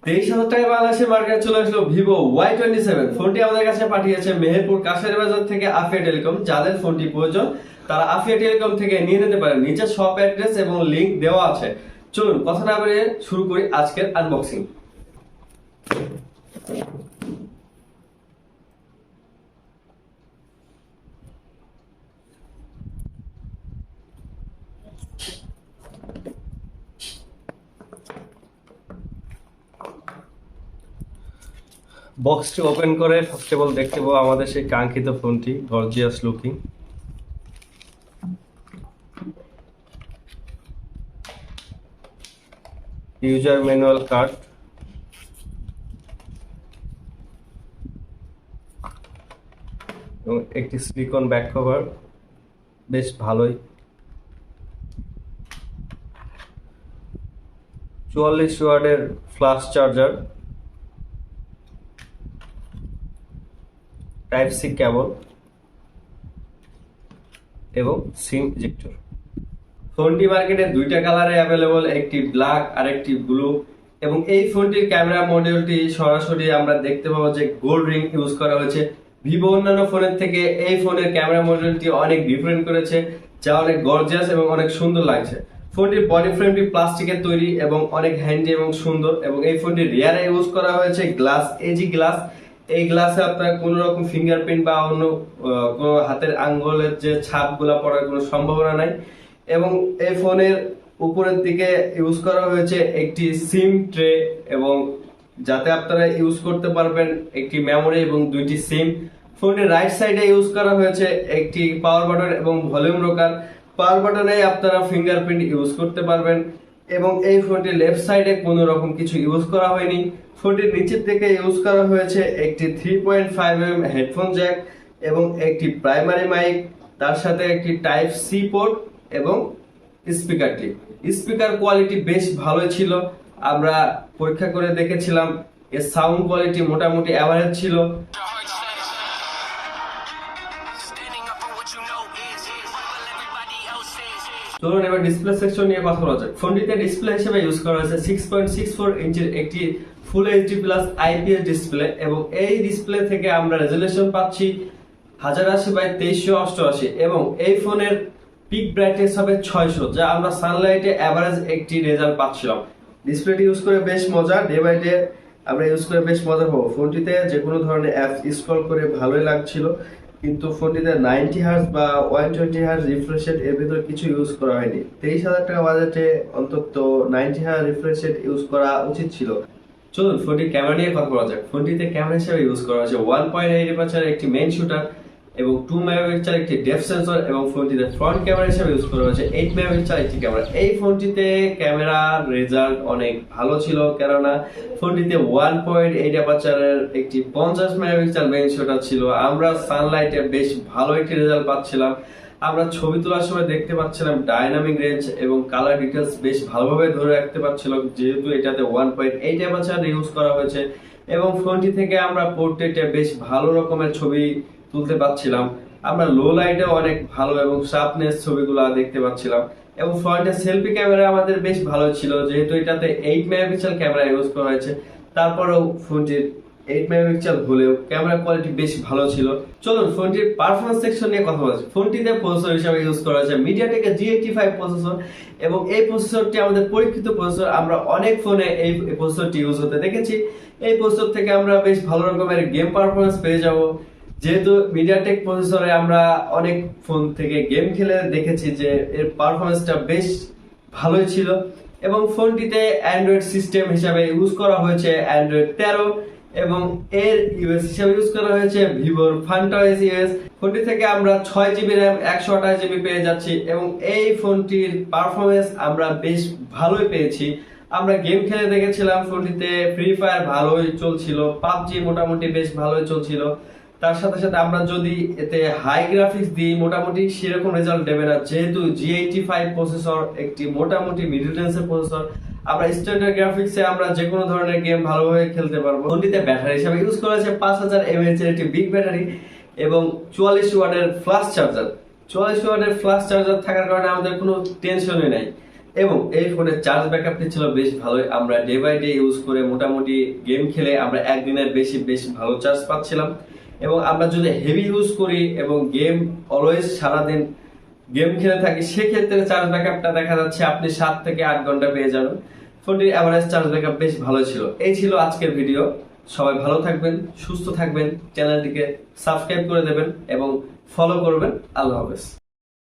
23,000 টাকায় বাংলাদেশের মার্কেটে চলে আসলো ভিভো Y27। ফোনটি আমাদের কাছে পাঠিয়েছে মেহেরপুর কাশারি বাজার থেকে আফিয়া টেলিকম। যাদের ফোনটি প্রয়োজন তারা আফিয়া টেলিকম থেকে নিয়ে নিতে পারেন। নিচে শপ অ্যাড্রেস এবং লিংক দেওয়া আছে। চলুন কথা না বলে শুরু করি আজকের আনবক্সিং। বক্সটি ওপেন করে ফার্স্ট অফ অল দেখতে পাবো আমাদের সেই কাঙ্ক্ষিত ফোনটি, gorgeous looking. User manual card এবং একটি সিলিকন ব্যাক কভার, বেশ ভালোই। 44 ওয়াটের flash charger, type C cable এবং সিম ইজেক্টর। ফোনটি মার্কেটে দুইটা কালারে অ্যাভেলেবল, একটি ব্ল্যাক আর একটি ব্লু। এবং এই ফোনটির ক্যামেরা মডিউলটি সরাসরি আমরা দেখতে পাবো যে গোল্ড রিং ইউজ করা হয়েছে। ভিভো অন্যান্য ফোনের থেকে এই ফোনের ক্যামেরা মডিউলটি অনেক ডিফারেন্ট করেছে, যা অনেক গর্জিয়াস এবং অনেক সুন্দর লাগছে। ফোনটির বডি ফ্রেমটি প্লাস্টিকের তৈরি এবং অনেক হ্যান্ডি এবং সুন্দর। এবং এই ফোনটির রিয়ারে ইউজ করা হয়েছে গ্লাস, এজি গ্লাস। এই গ্লাসে আপনার কোনো রকম ফিঙ্গারপ্রিন্ট বা অন্য কোনো হাতের আঙ্গুলের যে ছাপগুলা পড়ার কোনো সম্ভাবনা নাই। এবং এই ফোনের উপরের দিকে ইউজ করা হয়েছে একটি সিম ট্রে, এবং যাতে আপনারা ইউজ করতে পারবেন একটি মেমোরি এবং দুইটি সিম। ফোনের রাইট সাইডে ইউজ করা হয়েছে একটি পাওয়ার বাটন এবং ভলিউম রোকার। পাওয়ার বাটনে আপনারা ফিঙ্গারপ্রিন্ট ইউজ করতে পারবেন। এবং এই ফোনটির লেফট সাইডে কোনো রকম কিছু ইউজ করা হয়নি। ফোনটির নিচের দিকে ইউজ করা হয়েছে একটি 3.5mm হেডফোন জ্যাক এবং একটি প্রাইমারি মাইক, তার সাথে একটি টাইপ সি পোর্ট এবং স্পিকার কোয়ালিটি বেশ ভালো ছিল। আমরা পরীক্ষা করে দেখেছিলাম, এর সাউন্ড কোয়ালিটি মোটামুটি এভারেজ ছিল। চলুন এবার ডিসপ্লে সেকশন নিয়ে কথা বলা যাক। ফোনটিতে ডিসপ্লে হিসেবে ইউজ করা হয়েছে 6.64 ইঞ্চির একটি full HD plus IPS display. এবং এই ডিসপ্লে থেকে আমরা রেজুলেশন পাচ্ছি 1080x2388 এবং এই ফোনের পিক ব্রাইটনেস হবে 600, যা আমরা সানলাইটে এভারেজ একটি রেজাল্ট পাচ্ছিলাম। ডিসপ্লেটি ইউজ করে বেশ মজা, ডে বাই ডে আমরা ইউজ করে বেশ মজা পাবো। ফোনটিতে যে কোনো ধরনের অ্যাপস ইনস্টল করে ভালোই লাগছিল, কিন্তু ফোনটিতে 90 হার্জ বা 120 হার্জ রিফ্রেশ রেট এর ভিতর কিছু ইউজ করা হয়নি। 23,000 টাকা বাজেটে অন্তত 90 হার্জ রিফ্রেশ রেট ইউজ করা উচিত ছিল। চলুন ফোনটির ক্যামেরা নিয়ে কথা বলা যাক। ফোনটিতে ক্যামেরা হিসেবে ইউজ করা হয়েছে 1.8 এপারচার একটি মেইন শুটার এবং 2 মেগাপিক্সেল একটি ডেপথ সেন্সর। এবং ফোনটিতে ফ্রন্ট ক্যামেরা হিসেবে ইউজ করা হয়েছে 8 মেগাপিক্সেল একটি ক্যামেরা। এই ফোনটিতে ক্যামেরার রেজাল্ট অনেক ভালো ছিল, কেননা ফোনটিতে 1.8 এপারচারের একটি 50 মেগাপিক্সেল মেইন শুটার ছিল। আমরা সানলাইটে বেশ ভালো একটি রেজাল্ট পাচ্ছিলাম। আমরা ছবি তোলার সময় দেখতে পাচ্ছিলাম ডাইনামিক রেঞ্জ এবং কালার ডিটেলস বেশ ভালোভাবে ধরে রাখতে পারছিল, যেহেতু এটাতে 1.8 এপারচার ইউজ করা হয়েছে। এবং ফোনটি থেকে আমরা পোর্ট্রেটে বেশ ভালো রকমের ছবি তুলতে পাচ্ছিলাম। আমরা লো লাইটে অনেক ভালো এবং শার্পনেস ছবিগুলো দেখতে পাচ্ছিলাম। এবং ফ্রন্টে সেলফি ক্যামেরা আমাদের বেশ ভালো ছিল, যেহেতু এটাতে 8 মেগাপিক্সেল ক্যামেরা ইউজ করা হয়েছে। তারপরেও ফোনটির 8 মেগাপিক্সেল হলেও ক্যামেরা কোয়ালিটি বেশ ভালো ছিল। চলুন ফোনটির পারফরম্যান্স সেকশন নিয়ে কথা বলছি। ফোনটিতে প্রসেসর হিসেবে ইউজ করা হয়েছে মিডিয়াটেকের G85 প্রসেসর। এবং এই প্রসেসরটি আমাদের পরীক্ষিত প্রসেসর, আমরা অনেক ফোনে এই প্রসেসরটি ইউজ হতে দেখেছি। এই প্রসেসর থেকে আমরা বেশ ভালো রকমের গেম পারফরম্যান্স পেয়ে যাব, যেহেতু মিডিয়াটেক প্রসেসরে আমরা অনেক ফোন থেকে গেম খেলে দেখেছি যে এর পারফরম্যান্সটা বেশ ভালোই ছিল। এবং ফোনটিতে অ্যান্ড্রয়েড সিস্টেম হিসাবে ইউজ করা হয়েছে অ্যান্ড্রয়েড 13 এবং এর ইউএস হিসাবে ইউজ করা হয়েছে ভিভোর ফান্টাওয়েস ইউএস। ফোনটি থেকে আমরা 6GB র্যাম 128GB পেয়ে যাচ্ছি। এবং এই ফোনটির পারফরম্যান্স আমরা বেশ ভালোই পেয়েছি। আমরা গেম খেলে দেখেছিলাম, ফোনটিতে ফ্রি ফায়ার ভালোই চলছিল, পাবজি মোটামুটি বেশ ভালোই চলছিল। তার সাথে সাথে আমরা যদি এতে হাই গ্রাফিক্স দিই মোটামুটি সেরকম রেজাল্ট দেবে না, যেহেতু G85 প্রসেসর একটি মোটামুটি মিডল রেঞ্জের প্রসেসর। আমরা স্ট্যান্ডার্ড গ্রাফিক্সে আমরা যে কোনো ধরনের গেম ভালোভাবে খেলতে পারবো। ফোনটিতে ব্যাটারি হিসেবে ইউজ করা হয়েছে 5000 mAh এর একটি বিগ ব্যাটারি এবং 44 ওয়াটের ফ্লাশ চার্জার। 44 ওয়াটের ফ্লাশ চার্জার থাকার কারণে আমাদের কোনো টেনশনই নাই, এবং এই ফোনের চার্জ ব্যাকআপটি ছিল বেশ ভালোই। আমরা ডে বাই ডে ইউজ করে মোটামুটি গেম খেলে আমরা একদিনের বেশি বেশ ভালো চার্জ পাচ্ছিলাম। এবং আমরা যদি হেভি ইউজ করি এবং গেম অলওয়েজ সারাদিন গেম খেলে থাকি, সেক্ষেত্রে চার্জ ব্যাকআপটা দেখা যাচ্ছে আপনি 7 থেকে 8 ঘন্টা পেয়ে যাবেন। ফোনটির এভারেজ চার্জ ব্যাকআপ বেশ ভালো ছিল। এই ছিল আজকের ভিডিও। সবাই ভালো থাকবেন, সুস্থ থাকবেন, চ্যানেলটিকে সাবস্ক্রাইব করে দেবেন এবং ফলো করবেন। আল্লাহ হাফেজ।